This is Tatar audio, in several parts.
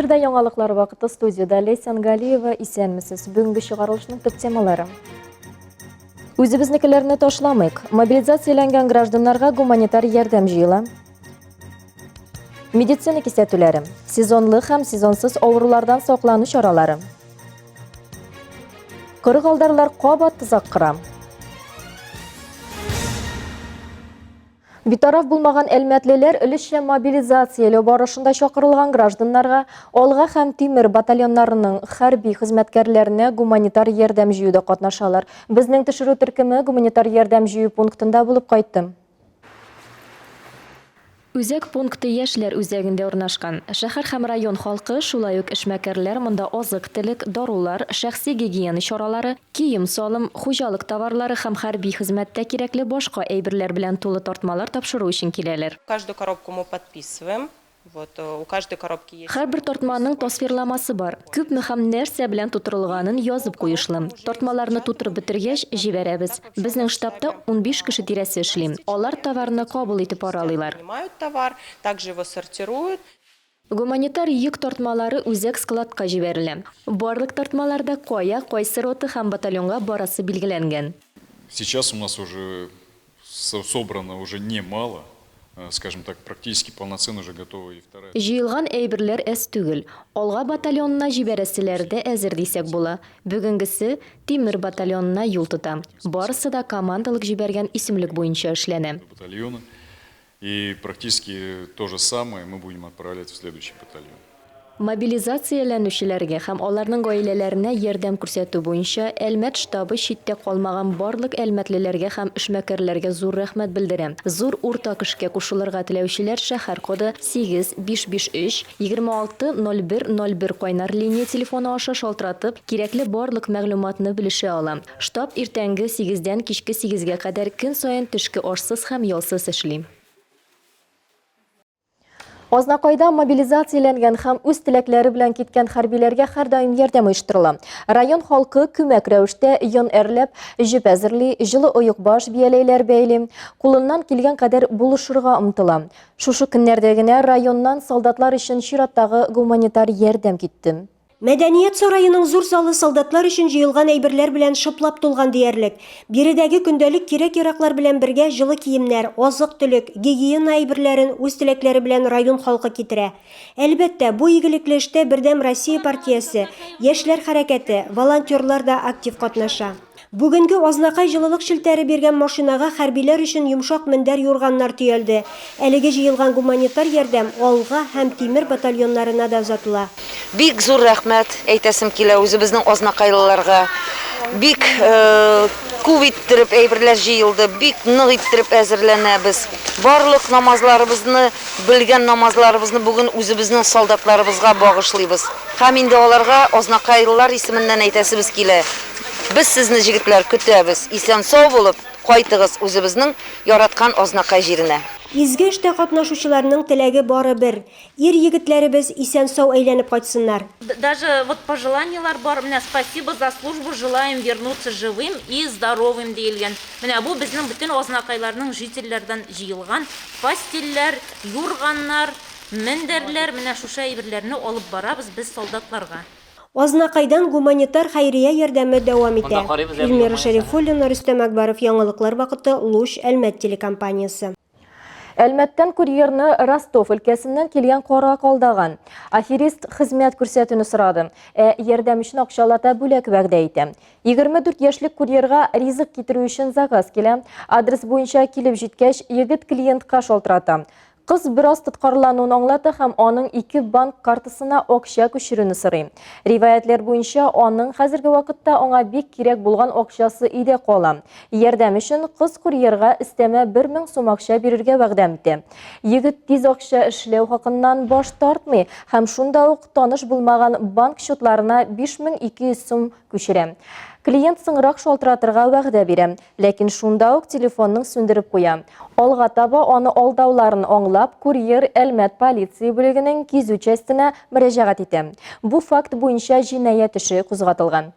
Эфирда яңалыклар вакыты, студияда Лейсан Галиева, исәнмесез. Бүгенге чыгарылышның төп темалары. Үзебезнекеләрне ташламыйк. Мобилизацияләнгән гражданнарга гуманитар ярдәм җыела. Медицина кисәтүләре. Сезонлы һәм сезонсыз авырулардан саклану чаралары. Кырыгалдарлар кабат тызак кыра. Битараф булмаган әлмәтлеләр өлешчә мобилизацияләү барышында чакырылган гражданнарга Алга һәм Тимер батальоннарының хәрби хезмәткәрләренә гуманитар ярдәм җыюда катнашалар. Безнең төшерү төркеме гуманитар ярдәм җыю пунктында булып кайтты. Үзәк пункты яшьләр үзәгендә урнашкан. Шәһәр һәм район халкы, шулай ук эшмәкәрләр монда азык-төлек, дарулар, шәхси гигиена чаралары, кием салым, хуҗалык товарлары һәм хәрби хезмәттә кирәкле башка әйберләр белән тулы тартмалар тапшыру өчен киләләр. Каждую коробку мы подписываем. Вот у каждой коробки есть. Һәрбер тартманың тасвирламасы бар. Күпме һәм нәрсә белән тутырылганын язып куешлы. Тартмаларны тутырып бетергәч, җибәрәбез. Безнең штабта 15 кеше тирәсе эшли. Алар товарны кабул итеп аралыйлар. Принимают товар, также его сортируют. Гуманитар йөк тартмалары үзәк складка җибәрелә. Барлык тартмаларда кая, кайсы рота һәм батальонга барасы билгеләнгән. Сейчас у нас уже собрано уже немало. Скажем так, практически полноценно уже готова и вторая. Җыелган әйберләр әз түгел. Алга батальонына җибәрәселәр дә әзер дисәк була. Бүгенгесе Тимер батальонына юл тота. Барысы да командалык җибәргән исемлек буенча эшләнә. Батальона. И практически то же самое мы будем отправлять в следующий батальон. Мобилизацияләнүчеләргә һәм аларның гаиләләренә ярдәм күрсәтү буенча Әлмәт штабы читтә калмаган барлык әлмәтлеләргә һәм эшмәкәрләргә зур рәхмәт белдерә. Зур уртак эшкә кушылырга теләүчеләр шәһәр коды 8553 260101 кайнар линия телефоны аша шалтыратып, кирәкле барлык мәгълүматны белешә ала. Штаб иртәнге 8-дән кичке 8-гә кадәр көн саен төшке ашсыз һәм ялсыз эшли. Азнакайда мобилизацияләнгән һәм үз теләкләре белән киткән хәрбиләргә һәр даим ярдәм оештырыла. Район халкы күмәк рәвештә йон әрләп, җеп әзерли, җылы оек баш бияләйләр бәйли, кулыннан килгән кадәр булышырга омтыла. Шушы көннәрдә генә районнан солдатлар өчен чираттагы гуманитар ярдәм китте. Мәдәният сарайының зур залы солдатлар өчен җыелган әйберләр белән шыплап тулган диярлек. Биредәге көндәлек кирәк-яраклар белән бергә җылы киемнәр, азык-төлек, гигиена әйберләрен үз теләкләре белән район халкы китерә. Әлбәттә, бу игелекле эштә Бердәм Россия партиясе, яшьләр хәрәкәте, волонтерлар да актив катнаша. Бүгенге Азнакай җылылык шелтәре биргән машинага хәрбиләр өчен йомшак мендәр юрганнар төялды. Әлеге җыелган гуманитар ярдәм Алга һәм Тимер батальоннарына да озатыла. Бик зур рәхмәт әйтәсем килә үзебезнең Азнакайлыларга. Бик күп иттереп әйберләр җыелды, бик нык иттереп әзерләнәбез. Барлык намазларыбызны, белгән намазларыбызны бүген үзебезнең солдатларыбызга багышлыйбыз. Һәм инде аларга Азнакайлылар исеменнән әйтәсебез килә. Biz sizni җегетләр көтәбез. Исән сау булып, кайтыгыз үзебезнең яраткан Азнакай җиренә. Изге эштә катнашучыларның теләге бары бер. Ир-егетләребез исән сау әйләнеп кайтсыннар. Даже вот пожеланиялар бар. Менә спасибо за службу, желаем вернуться живым и здоровым диелгән. Менә бу безнең бөтен Азнакайларның жительләрдән җыелган постельләр, юрганнар, мендәрләр, менә шушы әйберләрне алып барабыз без солдатларга. Азнакайдан гуманитар хәйрия ярдәме дәвам итә. Илмира Шәрифуллина, Рөстәм Әкбаров, яңалыклар вакыты, Луч, Әлмәт телекомпаниясе. Әлмәттән курьерны Ростов өлкәсеннән килгән кара калдаган. Аферист хезмәт күрсәтүне сорады. Ярдәм өчен акчалата бүләк вәгъдә итә. 24 яшьлек курьерга ризык китерү өчен заказ килә. Адрес буенча килеп җиткәч, егет клиентка шалтырата. Кыз бераз тоткарлануын аңлата һәм аның 2 банк картасына акча күчерүне сорый. Риваятлар буенча аның хәзерге вакытта аңа бик кирәк булган акчасы өйдә кала. Ярдәм өчен кыз курьерга өстәмә 1000 сум акча бирергә вәгъдә итә. Егет тиз акча эшләү хакыннан баш тартмый һәм шунда ук таныш булмаган банк счетларына 5200 сум күчерә. Клиент соңрак шалтыратырга вәгъдә бирә, ләкин шунда ук телефонның сүндереп куя. Алга таба аны алдауларын аңлап, курьер Әлмәт полиция бүлегенең кизү частенә мөрәҗәгать итә. Бу факт буенча җинаять эше кузгатылган.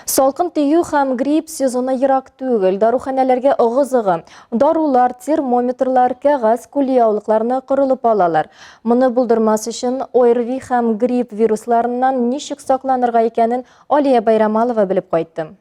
Салқын тию һәм грипп сезоны ерак түгел. Даруханәләргә ыгы-зыгы. Дарулар, термометрлар, кәгазь, кулияулыкларны кырылып алалар. Моны булдырмас өчен ОРВИ һәм грипп вирусларыннан ничек сакланырга икәнен Алия Байрамалова белеп кайтты.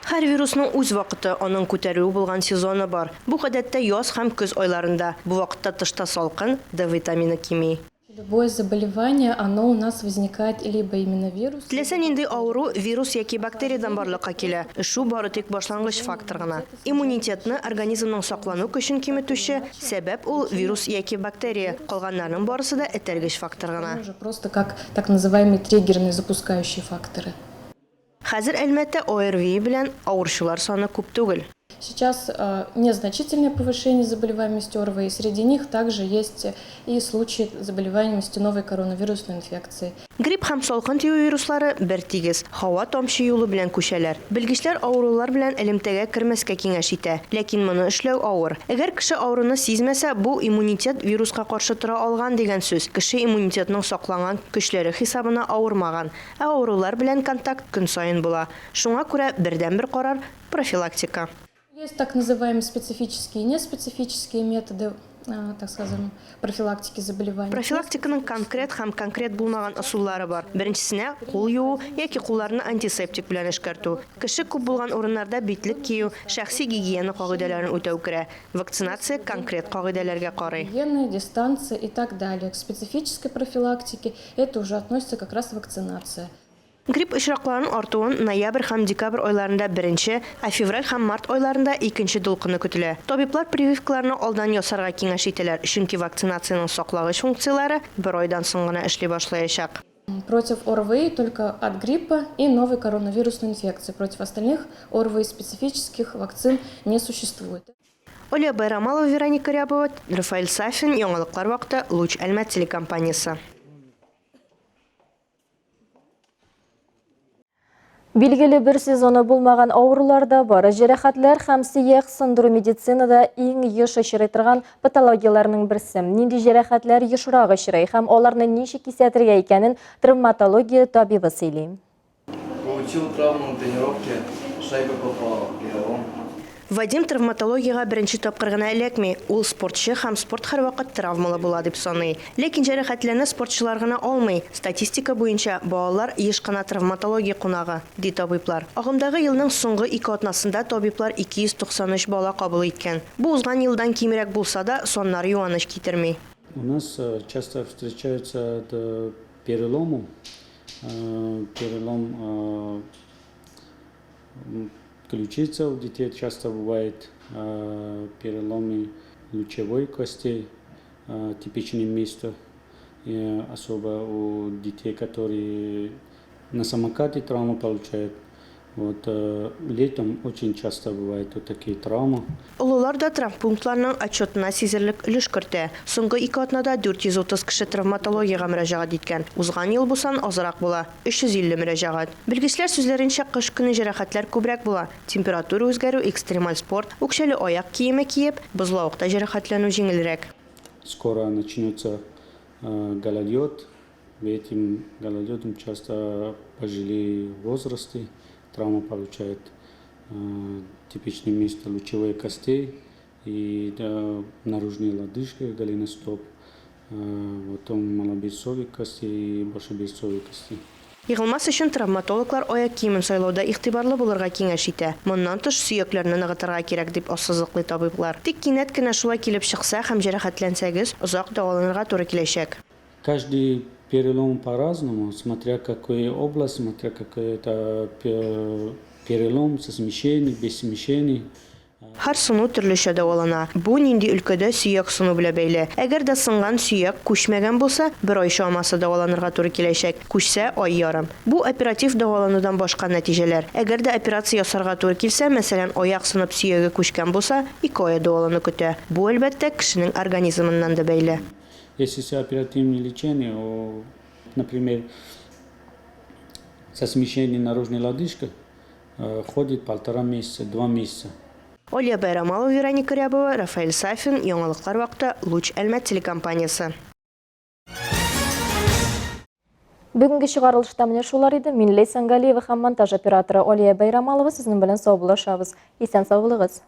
Һәр вирусның үз вакыты, аның күтәрүе булган сезоны бар. Бу гадәттә яз һәм көз айларында. Бу вакытта тышта салкын, Д витамины кими. Любое заболевание, оно у нас возникает либо именно вирус. Теләсә нинди авыру вирус яки бактериядан барлыкка килә. Шу бары тик башлангыч фактор гына. Иммунитетны организмның саклану көчен киметүче сәбәп ул вирус яки бактерия. Калганнарның барысы да этәргеч фактор гына. Уже просто как так называемые триггерные запускающие факторы. Хәзер әлмәттә ОРВИ белән авыручылар саны күп түгел. Сейчас незначительное повышение заболеваемости ОРВИ. Среди них также есть и случаи заболеваемости новой коронавирусной инфекцией. Грипп һәм салкын тию вируслары бер тигез, һава тамчы юлы белән күчәләр. Белгечләр авырулар белән элемтәгә кермәскә киңәш итә, ләкин моны эшләү авыр. Әгәр кеше авыруны сизмәсә, бу иммунитет вируска каршы тора алган дигән сүз. Кеше иммунитетның сакланган көчләре хисабына авырмаган, ә авырулар белән контакт көн сайын була. Шуңа күрә бердән-бер карар профилактика. Есть так называемые специфические и неспецифические методы, так скажем, профилактики заболеваний. Профилактиканың конкрет булмаган ысуллары бар. Беренчесенә кул юу яки кулларны антисептик белән эшкәртү. Кеше күп булган урыннарда битлек кию, шәхси гигиена кагыйдәләрен үтәү керә. Вакцинация конкрет кагыйдәләргә карый. Гигиена, дистанция и так далее. К специфической профилактике это уже относится как раз вакцинация. Грипп очракларының артуын ноябрь һәм декабрь айларында беренче, ә февраль һәм март айларында икенче дулкыны көтелә. Табиблар прививкаларны алдан ясарга киңәш итәләр, чөнки вакцинациянең саклагыч функцияләре бер айдан соң гына эшли башлаячак. Против ОРВИ только от гриппа и новой коронавирусной инфекции. Против остальных ОРВИ специфических вакцин не существует. Алия Байрамалова, Вероника Рябова, Рафаэль Сафин, яңалыклар вакыты, Луч Әлмәт телекомпаниясы. Билгеле бер сезоны булмаган авыруларда бар. Җәрәхәтләр һәм сөяк сындыру медицинада иң еш очрый торган патологияләрнең берсе. Нинди җәрәхәтләр ешрак очрый һәм аларны ничек кисәтергә икәнен травматология табибы сөйли. Получил травму на тренировке, шайба попала в перелом. Вадим травматологияга беренче тапкыр гына эләкми. Ул спортчы һәм спорт һәрвакыт травмалы була дип саный. Ләкин җәрәхәтләрне спортчылар гына алмый. Статистика буенча балалар еш кына травматология кунагы, ди табиблар. Агымдагы елның соңгы 2 атнасында табиблар 293 бала кабул иткән. Бу узган елдан кимрәк булса да, соннар юаныч китерми. У нас часто встречаются перелом ключица у детей, часто бывает переломы лучевой кости, типичное место, особо у детей, которые на самокате травму получают. Вот, летом очень часто бывают вот такие травмы. Олылар да травмпунктларның отчетына сизерлек өлеш кертә. Соңгы 2 атнада 430 кеше травматологиягә мөрәҗәгать иткән. Узган ел бусан азрак була, 350 мөрәҗәгать. Белгечләр сүзләренчә, кыш көне җәрәхәтләр күбрәк була. Температура үзгәрү, экстремаль спорт, үкчәле аяк киеме киеп, бозлавыкта җәрәхәтләнү җиңелрәк. Скоро начнется гололед. Этим гололедом часто пожилые возрасты. Травма получает типичное место лучевые костей и наружные лодыжки, голеностоп, потом малобессовые кости и большебессовые кости. Егылмас өчен травматологлар аяк киемен сайлауда игътибарлы булырга киңәш итә. Моннан тыш сөякләрне ныгытырга кирәк дип ассызыклый табиблар. Тик кинәт кенә шулай килеп чыкса һәм җәрәхәтләнсәгез, озак дәваланырга туры киләчәк. Каждый перелом по-разному, смотря какой область, смотря какой это перелом со смещением, без смещений. Һәр сыну төрлечә дәвалана. Бу нинди өлкәдә сөяк сыну белән бәйле. Әгәр дә сынган сөяк күчмәгән булса, бер ай чамасы дәваланырга туры киләчәк. Күчсә ай ярым. Бу оператив дәваланудан башка нәтиҗәләр. Әгәр дә операция ясарга туры килсә, мәсәлән, аяк сынып сөяге күчкән булса, 2 ай дәвалану көтә. Бу әлбәттә кешенең организмыннан да бәйле. Если оперативное лечение, например, со смещением наружной лодыжки, ходит 1,5 месяца, 2 месяца. Алия Байрамалова, Вероника Рябова, Рафаэль Сафин, яңалыклар вакыты, Луч Әлмәт телекомпаниясы. Бүгінгі шығарылышта міне шулар еді. Мен Лейсан Галиева һәм монтаж операторы Олия Байрамалова сіздің білін сау болашабыз. Исән сау болыңыз.